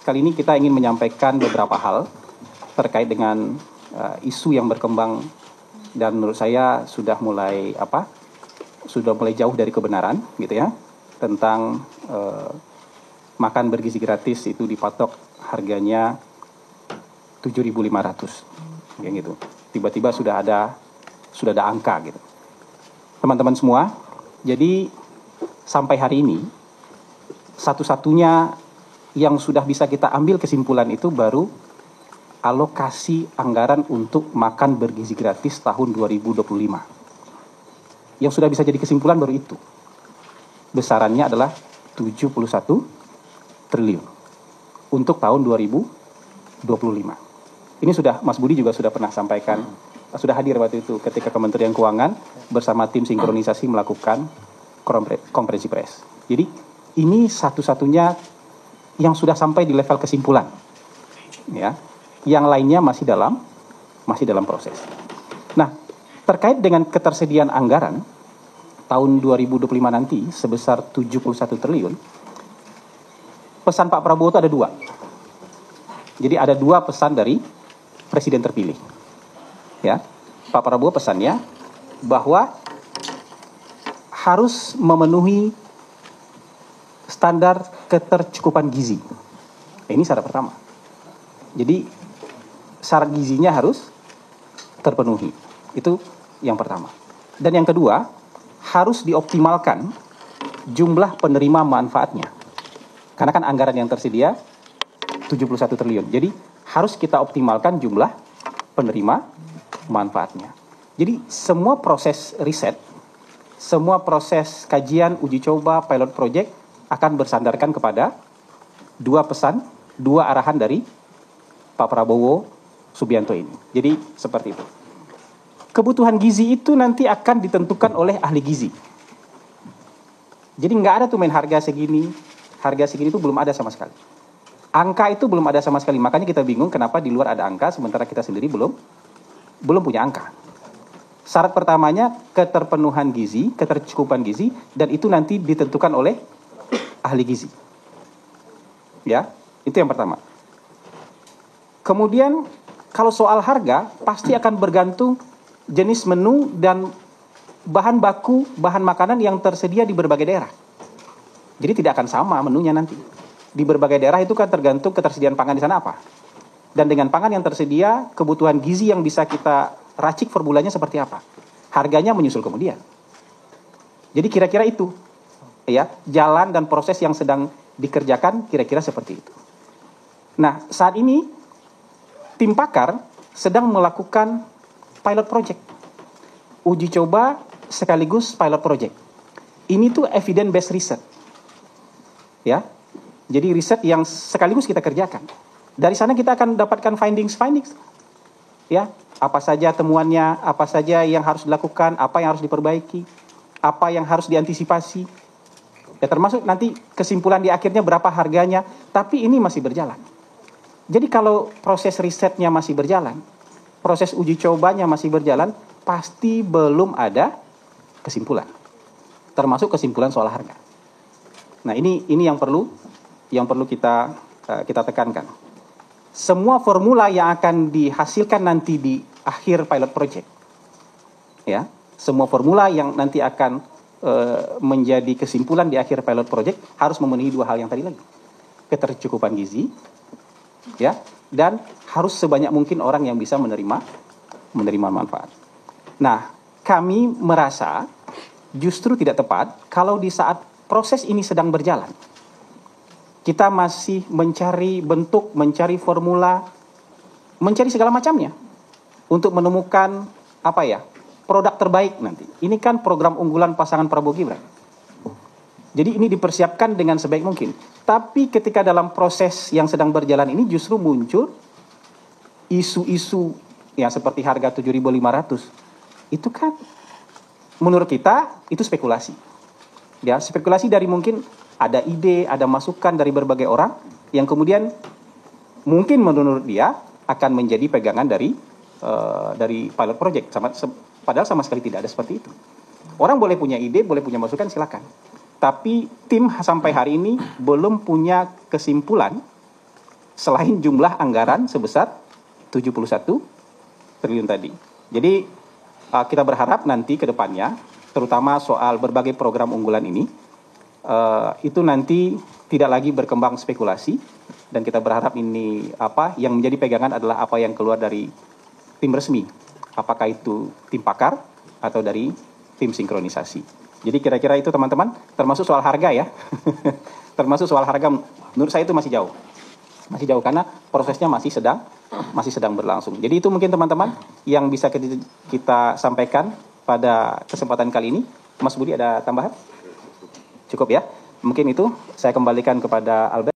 kali ini kita ingin menyampaikan beberapa hal terkait dengan isu yang berkembang dan menurut saya sudah mulai jauh dari kebenaran gitu ya, tentang makan bergizi gratis itu dipatok harganya 7.500 kayak gitu. Tiba-tiba sudah ada angka gitu. Teman-teman semua, jadi sampai hari ini satu-satunya yang sudah bisa kita ambil kesimpulan itu baru alokasi anggaran untuk makan bergizi gratis tahun 2025. Yang sudah bisa jadi kesimpulan baru itu. Besarannya adalah 71 triliun untuk tahun 2025. Ini sudah Mas Budi juga sudah pernah sampaikan, sudah hadir waktu itu ketika Kementerian Keuangan bersama tim sinkronisasi melakukan konferensi pers. Jadi ini satu-satunya yang sudah sampai di level kesimpulan, ya. Yang lainnya masih dalam proses. Nah, terkait dengan ketersediaan anggaran tahun 2025 nanti sebesar 71 triliun, pesan Pak Prabowo itu ada dua. Jadi ada dua pesan dari Presiden terpilih. Ya, Pak Prabowo pesannya bahwa harus memenuhi standar ketercukupan gizi. Ini syarat pertama. Jadi syarat gizinya harus terpenuhi. Itu yang pertama. Dan yang kedua, harus dioptimalkan jumlah penerima manfaatnya. Karena kan anggaran yang tersedia 71 triliun. Jadi harus kita optimalkan jumlah penerima manfaatnya. Jadi semua proses riset, semua proses kajian, uji coba, pilot project akan bersandarkan kepada dua pesan, dua arahan dari Pak Prabowo Subianto ini. Jadi seperti itu. Kebutuhan gizi itu nanti akan ditentukan oleh ahli gizi. Jadi nggak ada tuh main harga segini itu belum ada sama sekali. Angka itu belum ada sama sekali. Makanya kita bingung kenapa di luar ada angka sementara kita sendiri belum punya angka. Syarat pertamanya keterpenuhan gizi, ketercukupan gizi, dan itu nanti ditentukan oleh ahli gizi. Ya, itu yang pertama. Kemudian kalau soal harga pasti akan bergantung jenis menu dan bahan baku, bahan makanan yang tersedia di berbagai daerah. Jadi tidak akan sama menunya nanti. Di berbagai daerah itu kan tergantung ketersediaan pangan di sana apa. Dan dengan pangan yang tersedia, kebutuhan gizi yang bisa kita racik formulanya seperti apa. Harganya menyusul kemudian. Jadi kira-kira itu. Ya, jalan dan proses yang sedang dikerjakan kira-kira seperti itu. Nah, saat ini tim pakar sedang melakukan pilot project. Uji coba sekaligus pilot project. Ini tuh evidence based research. Ya. Jadi riset yang sekaligus kita kerjakan. Dari sana kita akan dapatkan findings. Ya, apa saja temuannya, apa saja yang harus dilakukan, apa yang harus diperbaiki, apa yang harus diantisipasi. Ya, termasuk nanti kesimpulan di akhirnya berapa harganya, tapi ini masih berjalan. Jadi kalau proses risetnya masih berjalan, proses uji cobanya masih berjalan, pasti belum ada kesimpulan. Termasuk kesimpulan soal harga. Nah, ini yang perlu kita tekankan. Semua formula yang akan dihasilkan nanti di akhir pilot project, ya, semua formula yang nanti akan menjadi kesimpulan di akhir pilot project harus memenuhi dua hal yang tadi lagi, ketercukupan gizi, ya, dan harus sebanyak mungkin orang yang bisa menerima manfaat. Nah, kami merasa justru tidak tepat kalau di saat proses ini sedang berjalan, kita masih mencari bentuk, mencari formula, mencari segala macamnya untuk menemukan produk terbaik nanti. Ini kan program unggulan pasangan Prabowo Gibran. Jadi ini dipersiapkan dengan sebaik mungkin. Tapi ketika dalam proses yang sedang berjalan ini justru muncul isu-isu ya seperti harga 7.500. Itu kan menurut kita itu spekulasi. Ya, spekulasi dari mungkin ada ide, ada masukan dari berbagai orang yang kemudian mungkin menurut dia akan menjadi pegangan dari pilot project. Padahal sama sekali tidak ada seperti itu. Orang boleh punya ide, boleh punya masukan, silakan. Tapi tim sampai hari ini belum punya kesimpulan selain jumlah anggaran sebesar 71 triliun tadi. Jadi kita berharap nanti ke depannya, terutama soal berbagai program unggulan ini, itu nanti tidak lagi berkembang spekulasi, dan kita berharap ini yang menjadi pegangan adalah apa yang keluar dari tim resmi, apakah itu tim pakar atau dari tim sinkronisasi. Jadi kira-kira itu teman-teman, termasuk soal harga ya. Termasuk soal harga, menurut saya itu masih jauh karena prosesnya masih sedang berlangsung. Jadi itu mungkin teman-teman yang bisa kita sampaikan pada kesempatan kali ini. Mas Budi ada tambahan? Cukup ya. Mungkin itu saya kembalikan kepada Albert.